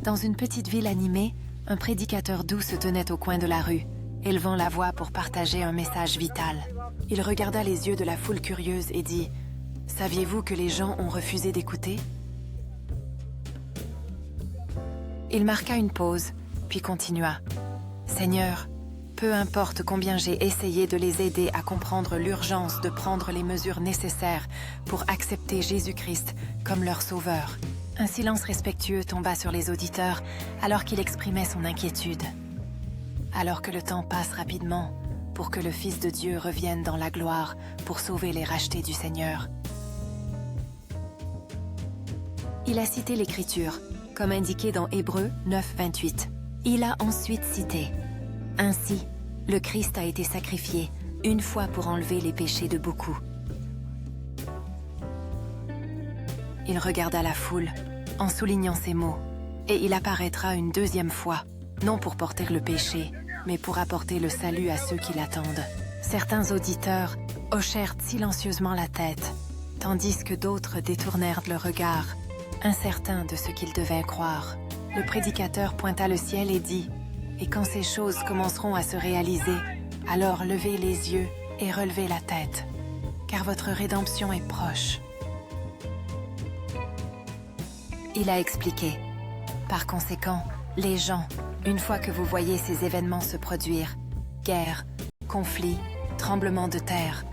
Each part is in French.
Dans une petite ville animée, un prédicateur doux se tenait au coin de la rue, élevant la voix pour partager un message vital. Il regarda les yeux de la foule curieuse et dit « Saviez-vous que les gens ont refusé d'écouter ?» Il marqua une pause, puis continua « Seigneur, peu importe combien j'ai essayé de les aider à comprendre l'urgence de prendre les mesures nécessaires pour accepter Jésus-Christ comme leur sauveur. » Un silence respectueux tomba sur les auditeurs alors qu'il exprimait son inquiétude. Alors que le temps passe rapidement pour que le Fils de Dieu revienne dans la gloire pour sauver les rachetés du Seigneur. Il a cité l'Écriture, comme indiqué dans Hébreux 9, 28. Il a ensuite cité « Ainsi, le Christ a été sacrifié une fois pour enlever les péchés de beaucoup. » Il regarda la foule en soulignant ces mots, et il apparaîtra une deuxième fois, non pour porter le péché, mais pour apporter le salut à ceux qui l'attendent. Certains auditeurs hochèrent silencieusement la tête, tandis que d'autres détournèrent le regard, incertains de ce qu'ils devaient croire. Le prédicateur pointa le ciel et dit « Et quand ces choses commenceront à se réaliser, alors levez les yeux et relevez la tête, car votre rédemption est proche. » Il a expliqué. Par conséquent, les gens, une fois que vous voyez ces événements se produire, guerre, conflits, tremblements de terre,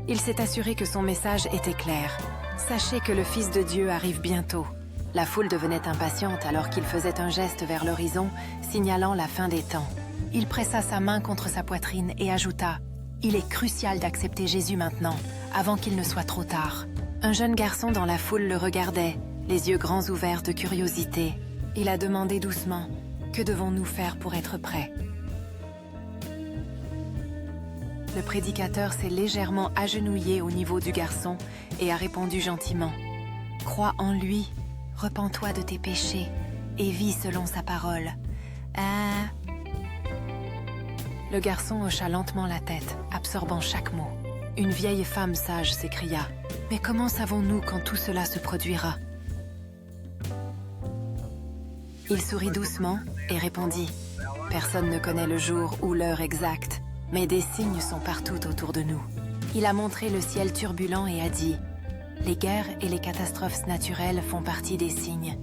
il s'est assuré que son message était clair. Sachez que le Fils de Dieu arrive bientôt. La foule devenait impatiente alors qu'il faisait un geste vers l'horizon, signalant la fin des temps. Il pressa sa main contre sa poitrine et ajouta « Il est crucial d'accepter Jésus maintenant, avant qu'il ne soit trop tard. » Un jeune garçon dans la foule le regardait, les yeux grands ouverts de curiosité. Il a demandé doucement « Que devons-nous faire pour être prêts ?» Le prédicateur s'est légèrement agenouillé au niveau du garçon et a répondu gentiment « Crois en lui, repens-toi de tes péchés et vis selon sa parole. » Le garçon hocha lentement la tête, absorbant chaque mot. Une vieille femme sage s'écria « Mais comment savons-nous quand tout cela se produira ?» Il sourit doucement et répondit « Personne ne connaît le jour ou l'heure exacte, mais des signes sont partout autour de nous. » Il a montré le ciel turbulent et a dit « Les guerres et les catastrophes naturelles font partie des signes. »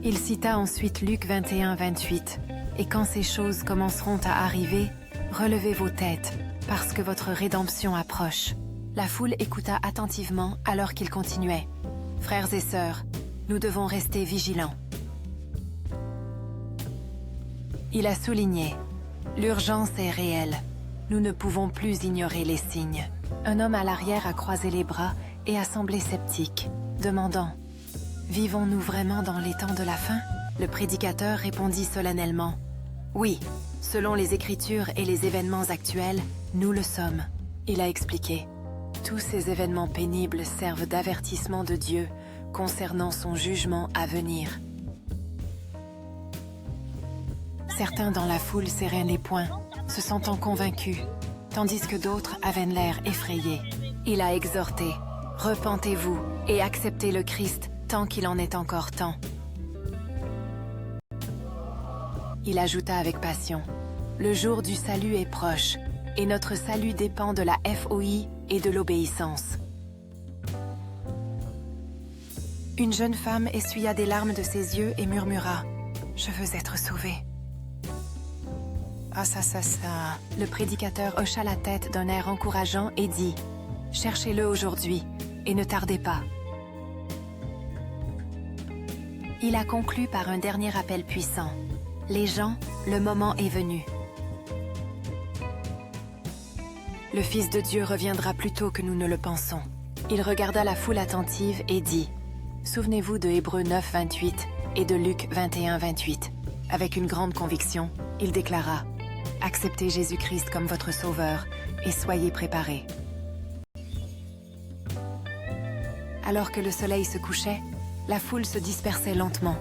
Il cita ensuite Luc 21, 28. « Et quand ces choses commenceront à arriver, relevez vos têtes, parce que votre rédemption approche. » La foule écouta attentivement alors qu'il continuait. « Frères et sœurs, nous devons rester vigilants. » Il a souligné « L'urgence est réelle. Nous ne pouvons plus ignorer les signes. » Un homme à l'arrière a croisé les bras et a semblé sceptique, demandant « Vivons-nous vraiment dans les temps de la fin ?» Le prédicateur répondit solennellement « Oui, selon les Écritures et les événements actuels, nous le sommes. » Il a expliqué « Tous ces événements pénibles servent d'avertissement de Dieu concernant son jugement à venir. » Certains dans la foule serraient les poings, se sentant convaincus, tandis que d'autres avaient l'air effrayés. Il a exhorté « Repentez-vous et acceptez le Christ tant qu'il en est encore temps. » Il ajouta avec passion « Le jour du salut est proche, et notre salut dépend de la foi et de l'obéissance. » Une jeune femme essuya des larmes de ses yeux et murmura « Je veux être sauvée. » « Ah ça. » Le prédicateur hocha la tête d'un air encourageant et dit « Cherchez-le aujourd'hui, et ne tardez pas. » Il a conclu par un dernier appel puissant. « Les gens, le moment est venu. » Le Fils de Dieu reviendra plus tôt que nous ne le pensons. Il regarda la foule attentive et dit « Souvenez-vous de Hébreux 9, 28 et de Luc 21, 28. » Avec une grande conviction, il déclara « Acceptez Jésus-Christ comme votre sauveur et soyez préparés. » Alors que le soleil se couchait, la foule se dispersait lentement,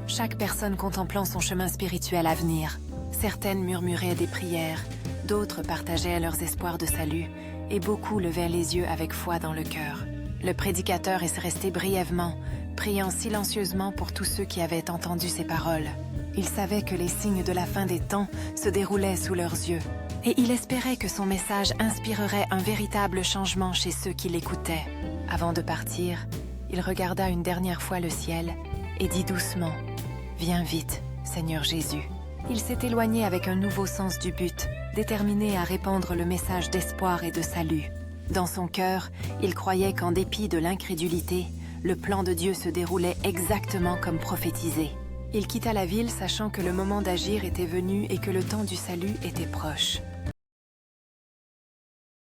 chaque personne contemplant son chemin spirituel à venir. Certaines murmuraient des prières, d'autres partageaient leurs espoirs de salut, et beaucoup levaient les yeux avec foi dans le cœur. Le prédicateur est resté brièvement, priant silencieusement pour tous ceux qui avaient entendu ses paroles. Il savait que les signes de la fin des temps se déroulaient sous leurs yeux, et il espérait que son message inspirerait un véritable changement chez ceux qui l'écoutaient. Avant de partir, il regarda une dernière fois le ciel et dit doucement « Viens vite, Seigneur Jésus ». Il s'est éloigné avec un nouveau sens du but, déterminé à répandre le message d'espoir et de salut. Dans son cœur, il croyait qu'en dépit de l'incrédulité, le plan de Dieu se déroulait exactement comme prophétisé. Il quitta la ville sachant que le moment d'agir était venu et que le temps du salut était proche.